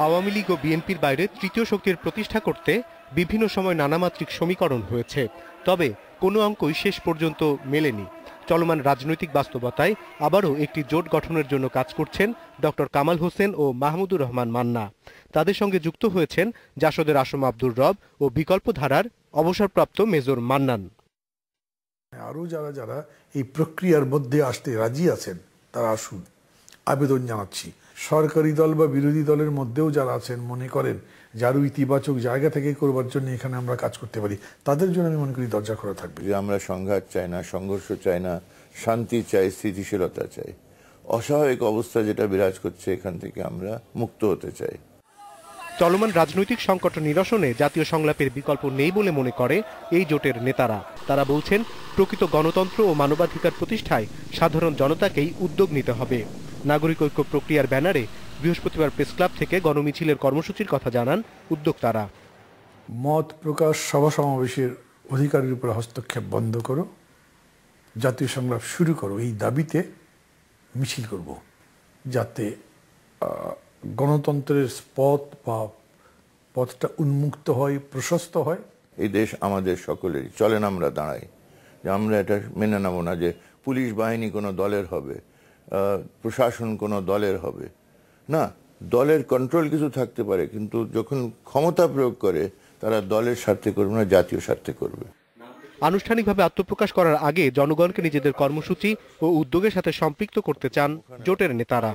আওয়ামী লীগ ও বিএনপির বাইরে তৃতীয় শক্তির প্রতিষ্ঠা করতে বিভিন্ন সময় নানামাত্রিক সমীকরণ হয়েছে, তবে কোনো অঙ্কই শেষ পর্যন্ত মেলেনি। চলমান রাজনৈতিক বাস্তবতায় আবারও একটি জোট গঠনের জন্য কাজ করছেন ডক্টর কামাল হোসেন ও মাহমুদুর রহমান মান্না। তাদের সঙ্গে যুক্ত হয়েছেন জাসদের আসম আব্দুর রব ও বিকল্প ধারার অবসরপ্রাপ্ত মেজর মান্নান। আরও যারা এই প্রক্রিয়ার মধ্যে আসতে রাজি আছেন তারা আসুন, আবেদন জানাচ্ছি। সরকারি দল বা বিরোধী দলের মধ্যেও যারা আছেন মনে করেন যে আরও ইতিবাচক জায়গা থেকে করবার জন্য এখানে আমরা কাজ করতে পারি, তাদের জন্য আমি মনে করি দরজা খোলা থাকবে। আমরা সংঘাত চাই না, সংঘর্ষ চাই না, শান্তি চাই, স্থিতিশীলতা চাই। অস্বাভাবিক অবস্থা যেটা বিরাজ করছে এখান থেকে আমরা মুক্ত হতে চাই। চলমান রাজনৈতিক সংকট নিরসনে জাতীয় সংলাপের বিকল্প নেই বলে মনে করে এই জোটের নেতারা। তারা বলছেন, প্রকৃত গণতন্ত্র ও মানবাধিকার প্রতিষ্ঠায় সাধারণ জনতাকেই উদ্যোগ নিতে হবে। নাগরিক ঐক্য প্রক্রিয়ার ব্যানারে বৃহস্পতিবার প্রেসক্লাব থেকে গণমিছিলের কর্মসূচির কথা জানান উদ্যোক্তারা। মত প্রকাশ, সভা সমাবেশের অধিকারের উপর হস্তক্ষেপ বন্ধ করো, জাতীয় সংলাপ শুরু করো, এই দাবিতে মিছিল করব, যাতে গণতন্ত্রের পথটা উন্মুক্ত হয়, প্রশস্ত হয়। এই দেশ আমাদের সকলেরই, চলেন আমরা দাঁড়াই যে আমরা এটা মেনে নেব না যে পুলিশ বাহিনী কোনো দলের হবে, প্রশাসন কোনো দলের হবে না। দলের কন্ট্রোল কিছু থাকতে পারে, কিন্তু যখন ক্ষমতা প্রয়োগ করে তারা দলের স্বার্থে করবে না, জাতীয় স্বার্থে করবে। আনুষ্ঠানিকভাবে আত্মপ্রকাশ করার আগে জনগণকে নিজেদের কর্মসূচি ও উদ্যোগের সাথে সম্পৃক্ত করতে চান জোটের নেতারা।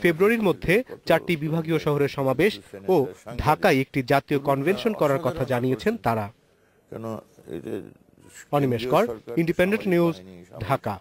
ফেব্রুয়ারির মধ্যে 4টি বিভাগীয় শহরের সমাবেশ ও ঢাকায় একটি জাতীয় কনভেনশন করার কথা জানিয়েছেন তারা। কেন অনিমেষ কর, ইন্ডিপেন্ডেন্ট নিউজ, ঢাকা।